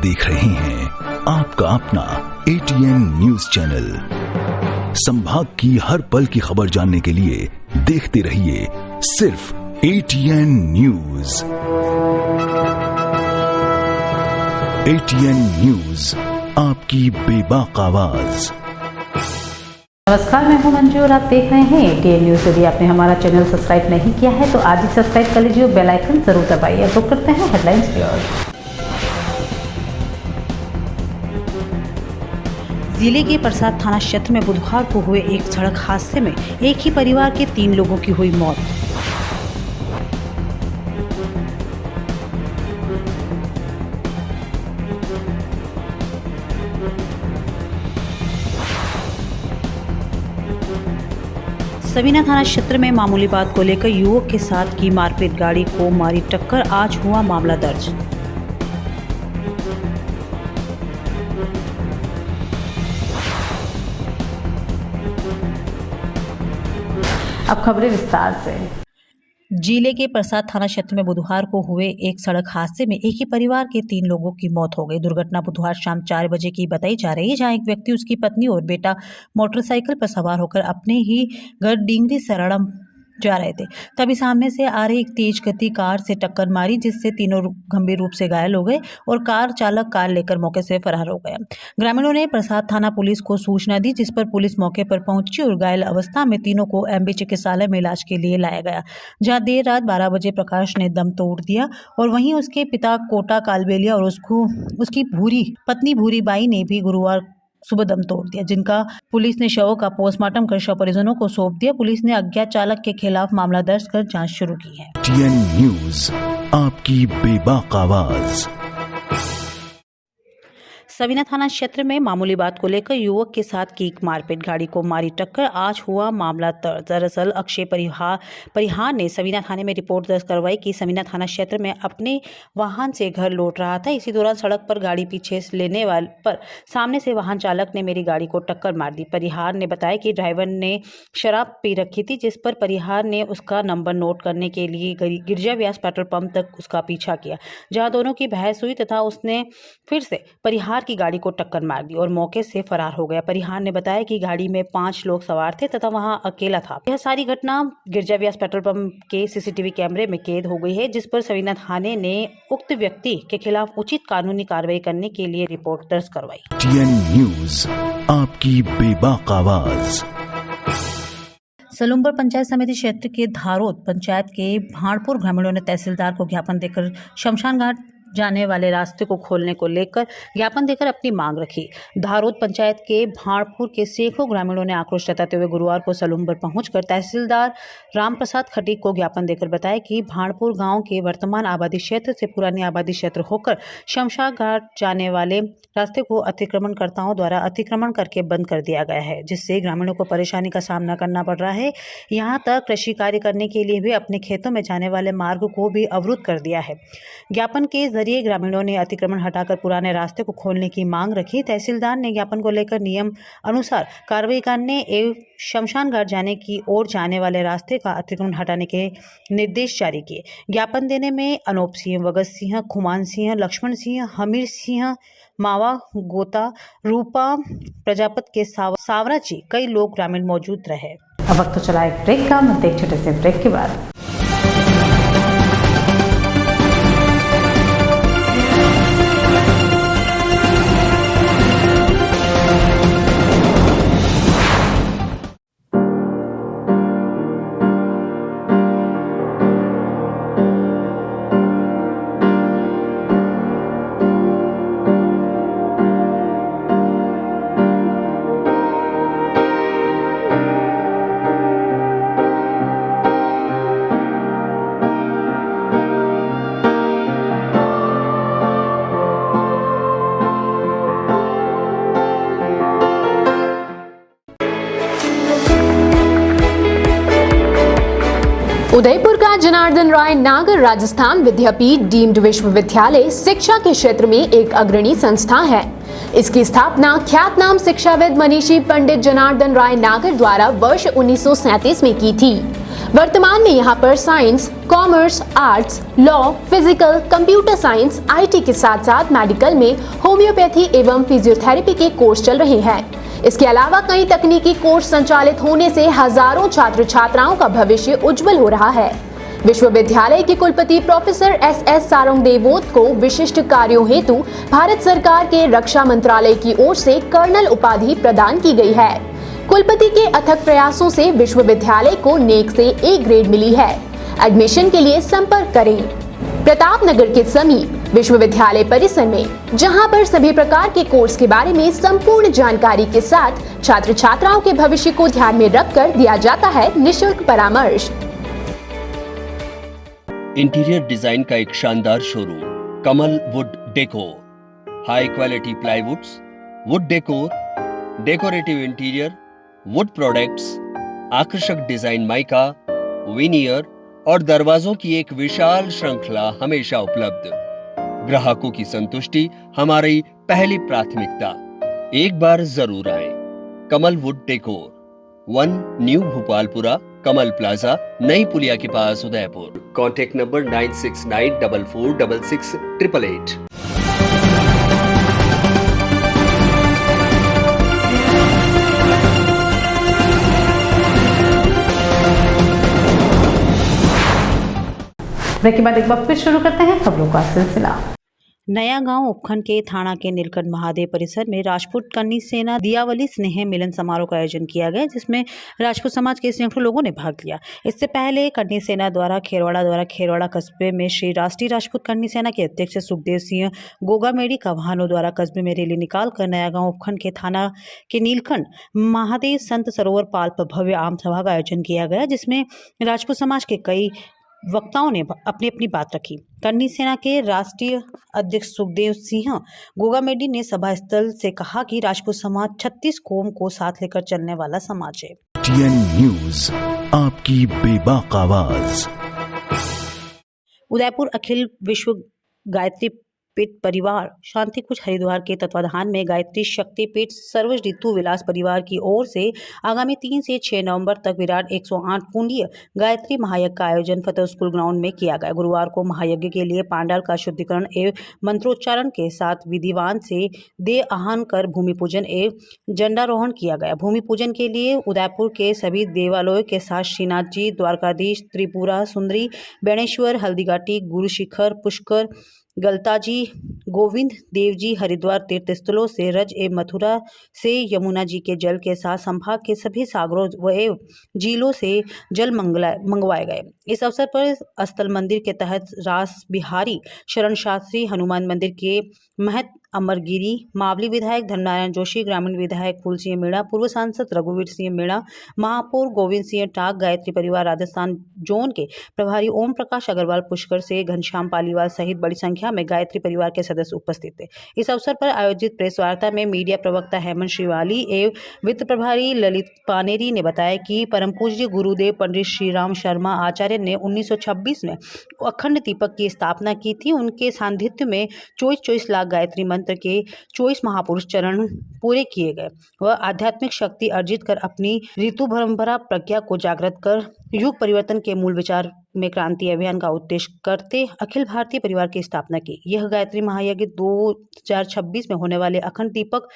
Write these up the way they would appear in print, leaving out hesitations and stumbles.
देख रहे हैं आपका अपना ATN न्यूज चैनल। संभाग की हर पल की खबर जानने के लिए देखते रहिए सिर्फ ATN न्यूज। ATN न्यूज, आपकी बेबाक आवाज। नमस्कार, मैं हूं मंजू और आप देख रहे हैं ATN न्यूज। यदि आपने हमारा चैनल सब्सक्राइब नहीं किया है तो आज ही सब्सक्राइब कर लीजिए और बेल आइकन जरूर दबाइए। तो करते हैं हेडलाइंस की ओर। जिले के प्रसाद थाना क्षेत्र में बुधवार को हुए एक सड़क हादसे में एक ही परिवार के 3 लोगों की हुई मौत। सवीना थाना क्षेत्र में मामूली बात को लेकर युवक के साथ की मारपीट, गाड़ी को मारी टक्कर, आज हुआ मामला दर्ज। अब खबरें विस्तार से। जिले के प्रसाद थाना क्षेत्र में बुधवार को हुए एक सड़क हादसे में एक ही परिवार के 3 लोगों की मौत हो गई। दुर्घटना बुधवार शाम 4 बजे की बताई जा रही है, जहां एक व्यक्ति, उसकी पत्नी और बेटा मोटरसाइकिल पर सवार होकर अपने ही घर डिंगरी सरड़म जा रहे थे। तभी सामने से आ रही एक तेज गति कार से टक्कर मारी, जिससे तीनों गंभीर रूप से घायल हो गए और कार चालक कार लेकर मौके से फरार हो गया। ग्रामीणों ने प्रसाद थाना पुलिस को सूचना दी, जिस पर पुलिस मौके पर पहुंची और घायल अवस्था में तीनों को MB चिकित्सालय में इलाज के लिए लाया गया, जहां देर रात 12 बजे प्रकाश ने दम तोड़ दिया और वहीं उसके पिता कोटा कालबेलिया और उसकी पत्नी भूरी बाई ने भी गुरुवार सुबह दम तोड़ दिया, जिनका पुलिस ने शवों का पोस्टमार्टम कर शव परिजनों को सौंप दिया। पुलिस ने अज्ञात चालक के खिलाफ मामला दर्ज कर जांच शुरू की है। ATN न्यूज, आपकी बेबाक आवाज। सवीना थाना क्षेत्र में मामूली बात को लेकर युवक के साथ की मारपीट, गाड़ी को मारी टक्कर, आज हुआ मामला दर्ज। दरअसल अक्षय परिहार ने सवीना थाने में रिपोर्ट दर्ज करवाई कि सवीना थाना क्षेत्र में अपने वाहन से घर लौट रहा था। इसी दौरान सड़क पर गाड़ी पीछे से लेने वाले पर सामने से वाहन चालक ने मेरी गाड़ी को टक्कर मार दी। परिहार ने बताया कि ड्राइवर ने शराब पी रखी थी, जिस पर परिहार ने उसका नंबर नोट करने के लिए गिरजा व्यास पेट्रोल पंप तक उसका पीछा किया, जहाँ दोनों की बहस हुई तथा उसने फिर से परिहार की गाड़ी को टक्कर मार दी और मौके से फरार हो गया। परिहार ने बताया कि गाड़ी में 5 लोग सवार थे तथा वहां अकेला था। यह सारी घटना गिरजा व्यास पेट्रोल पंप के CCTV कैमरे में कैद हो गई है, जिस पर सवीना थाने ने उक्त व्यक्ति के खिलाफ उचित कानूनी कार्रवाई करने के लिए रिपोर्ट दर्ज करवाई। ATN न्यूज, आपकी बेबाक आवाज। सलूमपुर पंचायत समिति क्षेत्र के धारोद पंचायत के भाणपुर ग्रामीणों ने तहसीलदार को ज्ञापन देकर शमशान घाट जाने वाले रास्ते को खोलने को लेकर ज्ञापन देकर अपनी मांग रखी। धारोद पंचायत के भाणपुर के सैकड़ों ग्रामीणों ने आक्रोश जताते हुए गुरुवार को सलूमपुर पहुंचकर तहसीलदार रामप्रसाद खटीक को ज्ञापन देकर बताया कि भाणपुर गांव के वर्तमान आबादी क्षेत्र से पुरानी आबादी क्षेत्र होकर शमशान घाट जाने वाले रास्ते को अतिक्रमणकर्ताओं द्वारा अतिक्रमण करके बंद कर दिया गया है, जिससे ग्रामीणों को परेशानी का सामना करना पड़ रहा है। यहाँ तक कृषि कार्य करने के लिए भी अपने खेतों में जाने वाले मार्ग को भी अवरुद्ध कर दिया है। ज्ञापन के जरिए ग्रामीणों ने अतिक्रमण हटाकर पुराने रास्ते को खोलने की मांग रखी। तहसीलदार ने ज्ञापन को लेकर नियम अनुसार कार्रवाई करने एवं शमशान घाट जाने की ओर जाने वाले रास्ते का अतिक्रमण हटाने के निर्देश जारी किए। ज्ञापन देने में अनूप सिंह, वगत सिंह, खुमान सिंह, लक्ष्मण सिंह, हमीर सिंह, मावा गोता, रूपा प्रजापत के सावरा जी कई लोग ग्रामीण मौजूद रहे। अब वक्त तो चला एक ब्रेक का, मिलते एक छोटे से ब्रेक के बाद। उदयपुर का जनार्दन राय नागर राजस्थान विद्यापीठ डीम्ड विश्वविद्यालय शिक्षा के क्षेत्र में एक अग्रणी संस्था है। इसकी स्थापना ख्यातनाम शिक्षाविद मनीषी पंडित जनार्दन राय नागर द्वारा वर्ष 1937 में की थी। वर्तमान में यहाँ पर science, commerce, arts, law, physical, computer science, IT के साथ साथ मेडिकल में होम्योपैथी एवं फिजियोथेरेपी के कोर्स चल रहे हैं। इसके अलावा कई तकनीकी कोर्स संचालित होने से हजारों छात्र छात्राओं का भविष्य उज्जवल हो रहा है। विश्वविद्यालय के कुलपति प्रोफेसर एस सारंगदेवोत को विशिष्ट कार्यों हेतु भारत सरकार के रक्षा मंत्रालय की ओर से कर्नल उपाधि प्रदान की गई है। कुलपति के अथक प्रयासों से विश्वविद्यालय को नेक से ए ग्रेड मिली है। एडमिशन के लिए संपर्क करें प्रताप नगर के समीप विश्वविद्यालय परिसर में, जहां पर सभी प्रकार के कोर्स के बारे में संपूर्ण जानकारी के साथ छात्र छात्राओं के भविष्य को ध्यान में रखकर दिया जाता है निःशुल्क परामर्श। इंटीरियर डिजाइन का एक शानदार showroom Kamal wood decor, high quality प्लाईवुड्स, would decor, decorative interior, would products, आकर्षक डिजाइन माइका, विनियर और दरवाजों की एक विशाल श्रृंखला हमेशा उपलब्ध। ग्राहकों की संतुष्टि हमारी पहली प्राथमिकता। एक बार जरूर आए। Kamal wood decor, 1 new Bhopalpura, Kamal plaza, नई पुलिया के पास, उदयपुर। Contact number 9694466888। ब्रेक के बाद एक बार फिर शुरू करते हैं खबरों का सिलसिला। नया गांव उपखंड के थाना के नीलकंठ महादेव परिसर में राजपूत कन्नी सेना दियावली स्नेह मिलन समारोह का आयोजन किया गया, जिसमें राजपूत समाज के सैकड़ों लोगों ने भाग लिया। इससे पहले कन्नी सेना द्वारा खेरवाड़ा कस्बे में श्री राष्ट्रीय राजपूत कन्नी सेना के अध्यक्ष सुखदेव सिंह गोगामेड़ी का वाहनों द्वारा कस्बे में रैली निकालकर नया गांव उपखंड के थाना के नीलकंठ महादेव संत सरोवर पाल पर भव्य आम सभा का आयोजन किया गया, जिसमें राजपूत समाज के कई वक्ताओं ने अपनी अपनी बात रखी। कन्नी सेना के राष्ट्रीय अध्यक्ष सुखदेव सिंह गोगामेडी ने सभा स्थल से कहा कि राजपूत समाज 36 कौम को साथ लेकर चलने वाला समाज है। ATN न्यूज़, आपकी बेबाक आवाज। उदयपुर अखिल विश्व गायत्री पीठ परिवार शांति कुछ हरिद्वार के तत्वाधान में गायत्री शक्तिपीठ सर्व ऋतु विलास परिवार की ओर से आगामी 3 से 6 नवंबर तक विराट 108 कुंडीय गायत्री महायज्ञ का आयोजन फतेह स्कूल ग्राउंड में किया गया। गुरुवार को महायज्ञ के लिए पांडाल का शुद्धिकरण एवं मंत्रोच्चारण के साथ विधिवान से देह आह्वान कर भूमि पूजन एवं झंडारोहण किया गया। भूमि पूजन के लिए उदयपुर के सभी देवालयों के साथ श्रीनाथ जी, द्वारकाधीश, त्रिपुरा सुंदरी, बेणेश्वर, हल्दीघाटी, गुरुशिखर, पुष्कर, गलताजी, गोविंद देव जी, हरिद्वार तीर्थ स्थलों से रज एवं मथुरा से यमुना जी के जल के साथ संभाग के सभी सागरों व झीलों से जल मंगवाए गए। इस अवसर पर स्थल मंदिर के तहत रास बिहारी शरण शास्त्री, हनुमान मंदिर के महत अमरगिरी, मावली विधायक धर्मनारायण जोशी, ग्रामीण विधायक फूल सिंह मीणा, पूर्व सांसद रघुवीर सिंह मीणा, महापौर गोविंद सिंह टाक, गायत्री परिवार राजस्थान जोन के प्रभारी ओम प्रकाश अग्रवाल, पुष्कर से घनश्याम पालीवाल सहित बड़ी संख्या में गायत्री परिवार के सदस्य उपस्थित थे। इस अवसर पर आयोजित प्रेस वार्ता में मीडिया प्रवक्ता हेमंत श्रीवाली एवं वित्त प्रभारी ललित पानेरी ने बताया कि परम पूज्य गुरुदेव पंडित श्रीराम शर्मा आचार्य ने 1926 में अखंड दीपक की स्थापना की थी। उनके सान्निध्य में 24 लाख गायत्री मंत्र के 24 महापुरुष चरण पूरे किए गए। वह आध्यात्मिक शक्ति अर्जित कर अपनी ऋतु परंपरा प्रज्ञा को जागृत कर युग परिवर्तन के मूल विचार में क्रांति अभियान का उद्देश्य करते अखिल भारतीय परिवार की स्थापना की। यह गायत्री महायज्ञ 2026 में होने वाले अखंड दीपक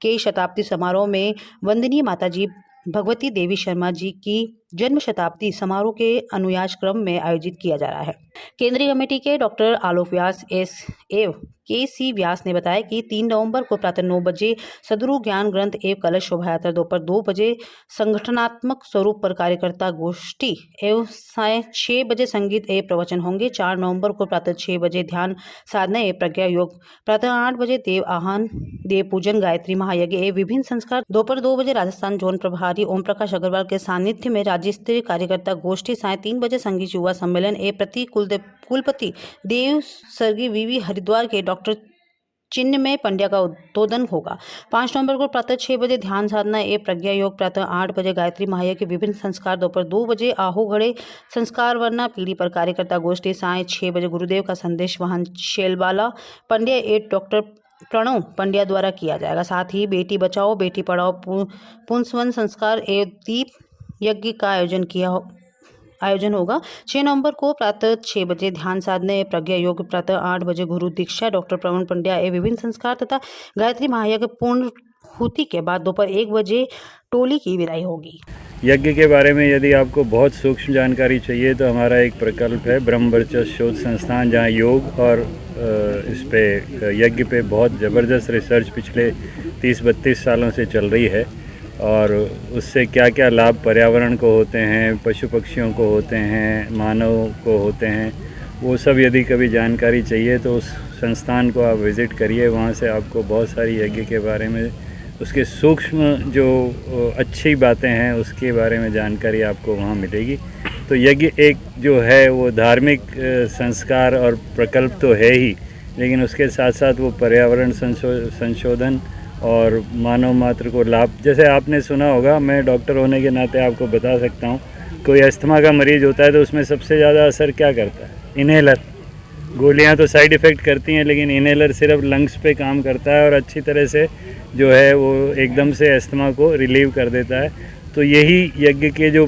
के शताब्दी समारोह में वंदनीय माताजी भगवती देवी शर्मा जी की जन्म शताब्दी समारोह के अनुयाज क्रम में आयोजित किया जा रहा है। केंद्रीय कमेटी के डॉक्टर आलोक व्यास एवं KC व्यास ने बताया कि 3 नवंबर को प्रातः 9 बजे सदगुरु ज्ञान ग्रंथ एवं कलश शोभा यात्रा, दोपहर 2 बजे संगठनात्मक स्वरूप पर कार्यकर्ता गोष्ठी एवं साय 6 बजे संगीत एवं प्रवचन होंगे। 4 नवंबर को प्रातः 6 बजे ध्यान साधना एवं प्रज्ञा योग, प्रातः 8 बजे देव आह्वान, देव पूजन, गायत्री महायज्ञ एवं विभिन्न संस्कार, दोपहर 2 बजे राजस्थान जोन प्रभारी ओम प्रकाश अग्रवाल के सानिध्य में राज्य स्तरीय कार्यकर्ता गोष्ठी, साय 3 बजे संगीत युवा सम्मेलन एवं प्रति कुलपति देव स्वर्गीय VV हरिद्वार के डॉक्टर चिन्मय पंड्या का उद्बोधन होगा। 5 नवंबर को प्रातः 6 बजे ध्यान साधना एवं प्रज्ञा योग, प्रातः 8 बजे गायत्री महायज्ञ के विभिन्न संस्कार, दोपहर 2 बजे आहो घड़े संस्कार वरना पीढ़ी पर कार्यकर्ता गोष्ठी, साय 6 बजे गुरुदेव का संदेश वाहन शेलबाला पंड्या एवं डॉक्टर प्रणव पंड्या द्वारा किया जाएगा। साथ ही बेटी बचाओ बेटी पढ़ाओ पुंसवन संस्कार एवं दीप यज्ञ का आयोजन किया आयोजन होगा। 6 नवंबर को प्रातः 6 बजे ध्यान साधने, प्रज्ञा योग, प्रातः 8 बजे गुरु दीक्षा, डॉक्टर प्रवीण पंड्या एवं विभिन्न संस्कार तथा गायत्री महायज्ञ पूर्ण हुति के बाद दोपहर 1 बजे टोली की विदाई होगी। यज्ञ के बारे में यदि आपको बहुत सूक्ष्म जानकारी चाहिए तो हमारा एक प्रकल्प है ब्रह्म वर्चस्व शोध संस्थान, जहाँ योग और इस पे यज्ञ पे बहुत ज़बरदस्त रिसर्च पिछले 30-32 सालों से चल रही है और उससे क्या क्या लाभ पर्यावरण को होते हैं, पशु पक्षियों को होते हैं, मानव को होते हैं, वो सब यदि कभी जानकारी चाहिए तो उस संस्थान को आप विज़िट करिए। वहाँ से आपको बहुत सारी यज्ञ के बारे में, उसके सूक्ष्म जो अच्छी बातें हैं उसके बारे में जानकारी आपको वहाँ मिलेगी। तो यज्ञ एक जो है वो धार्मिक संस्कार और प्रकल्प तो है ही, लेकिन उसके साथ साथ वो पर्यावरण संशोधन और मानव मात्र को लाभ, जैसे आपने सुना होगा, मैं डॉक्टर होने के नाते आपको बता सकता हूँ, कोई अस्थमा का मरीज़ होता है तो उसमें सबसे ज़्यादा असर क्या करता है? इन्हेलर। गोलियाँ तो साइड इफ़ेक्ट करती हैं, लेकिन इन्हेलर सिर्फ लंग्स पे काम करता है और अच्छी तरह से जो है वो एकदम से अस्थमा को रिलीव कर देता है। तो यही यज्ञ के जो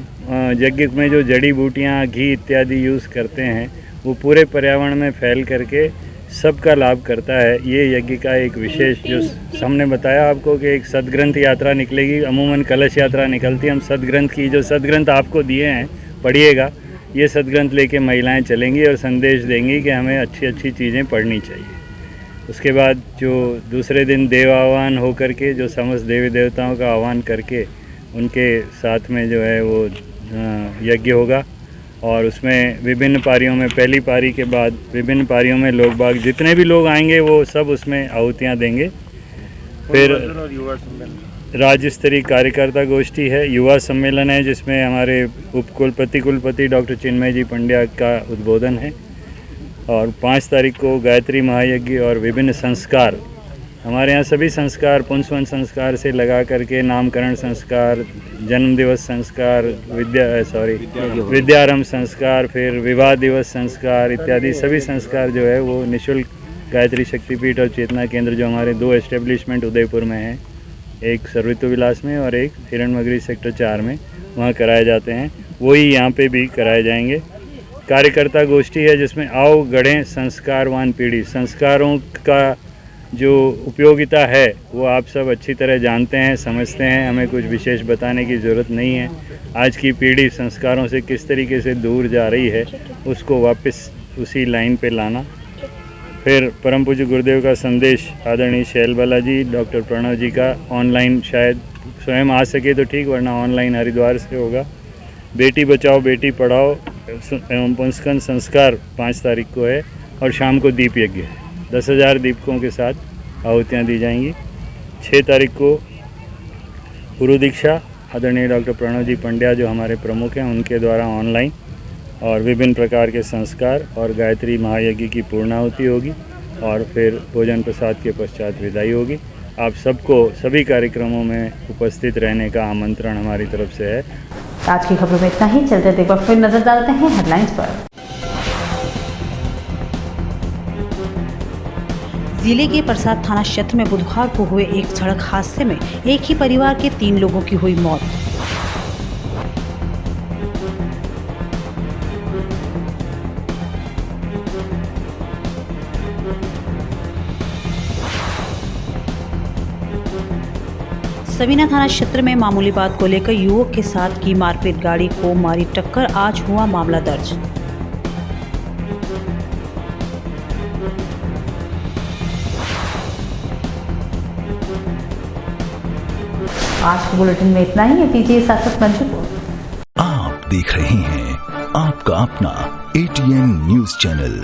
यज्ञ में जो जड़ी बूटियाँ, घी इत्यादि यूज़ करते हैं वो पूरे पर्यावरण में फैल करके सबका लाभ करता है। ये यज्ञ का एक विशेष, जो हमने बताया आपको कि एक सदग्रंथ यात्रा निकलेगी, अमूमन कलश यात्रा निकलती है। हम सदग्रंथ की, जो सदग्रंथ आपको दिए हैं पढ़िएगा, ये सदग्रंथ लेके महिलाएं चलेंगी और संदेश देंगी कि हमें अच्छी अच्छी चीज़ें पढ़नी चाहिए। उसके बाद जो दूसरे दिन देव आह्वान हो करके, जो समस्त देवी देवताओं का आह्वान करके उनके साथ में जो है वो यज्ञ होगा और उसमें विभिन्न पारियों में, पहली पारी के बाद विभिन्न पारियों में लोग बाग, जितने भी लोग आएंगे वो सब उसमें आहुतियाँ देंगे। फिर राज्य स्तरीय कार्यकर्ता गोष्ठी है, युवा सम्मेलन है जिसमें हमारे कुलपति डॉक्टर चिन्मय जी पंड्या का उद्बोधन है और 5 तारीख को गायत्री महायज्ञ और विभिन्न संस्कार, हमारे यहाँ सभी संस्कार पुंसवन संस्कार से लगा करके नामकरण संस्कार, जन्म दिवस संस्कार, विद्यारंभ संस्कार, फिर विवाह दिवस संस्कार इत्यादि सभी संस्कार जो है वो निःशुल्क गायत्री शक्तिपीठ और चेतना केंद्र, जो हमारे 2 एस्टेब्लिशमेंट उदयपुर में हैं, एक सर्वितो विलास में और एक हिरणमगरी सेक्टर 4 में, वहाँ कराए जाते हैं। वही यहाँ पे भी कराए जाएंगे। कार्यकर्ता गोष्ठी है जिसमें आओ गढ़ें संस्कारवान पीढ़ी। संस्कारों का जो उपयोगिता है वो आप सब अच्छी तरह जानते हैं, समझते हैं, हमें कुछ विशेष बताने की ज़रूरत नहीं है। आज की पीढ़ी संस्कारों से किस तरीके से दूर जा रही है उसको वापस उसी लाइन पे लाना। फिर परम पूज्य गुरुदेव का संदेश आदरणीय शैल बाला जी, डॉक्टर प्रणव जी का ऑनलाइन, शायद स्वयं आ सके तो ठीक, वरना ऑनलाइन हरिद्वार से होगा। बेटी बचाओ बेटी पढ़ाओ एवं पुंस्कन संस्कार 5 तारीख को है और शाम को दीप यज्ञ है। 10,000 दीपकों के साथ आहुतियाँ दी जाएंगी। 6 तारीख को गुरु दीक्षा आदरणीय डॉक्टर प्रणव जी पंड्या जो हमारे प्रमुख हैं उनके द्वारा ऑनलाइन और विभिन्न प्रकार के संस्कार और गायत्री महायज्ञ की पूर्णाहुति होगी और फिर भोजन प्रसाद के पश्चात विदाई होगी। आप सबको सभी कार्यक्रमों में उपस्थित रहने का आमंत्रण हमारी तरफ से है। आज की खबरों में इतना ही। चलते एक बार फिर नजर डालते हैं हेडलाइंस पर। जिले के प्रसाद थाना क्षेत्र में बुधवार को हुए एक सड़क हादसे में एक ही परिवार के 3 लोगों की हुई मौत। सवीना थाना क्षेत्र में मामूली बात को लेकर युवक के साथ की मारपीट, गाड़ी को मारी टक्कर, आज हुआ मामला दर्ज। आज के बुलेटिन में इतना ही। दीजिए इजाजत मंजू को। आप देख रहे हैं आपका अपना ATN न्यूज चैनल।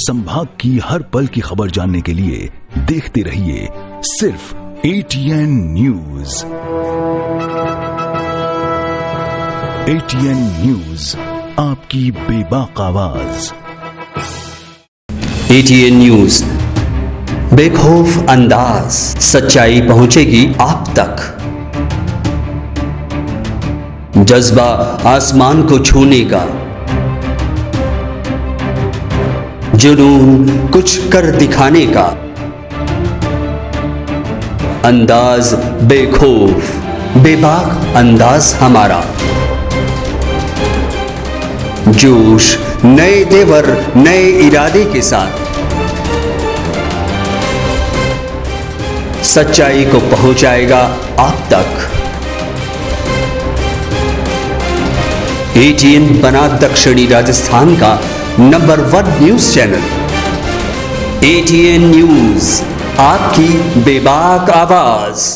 संभाग की हर पल की खबर जानने के लिए देखते रहिए सिर्फ ATN न्यूज। ATN न्यूज, आपकी बेबाक आवाज। ATN न्यूज, बेखौफ अंदाज, सच्चाई पहुंचेगी आप तक। जज्बा आसमान को छूने का, जुनून कुछ कर दिखाने का, अंदाज बेखौफ बेबाक अंदाज हमारा। जोश, नए तेवर, नए इरादे के साथ सच्चाई को पहुंचाएगा आप तक। एटीएन बना दक्षिणी राजस्थान का number 1 news channel. ATN news, आपकी बेबाक आवाज।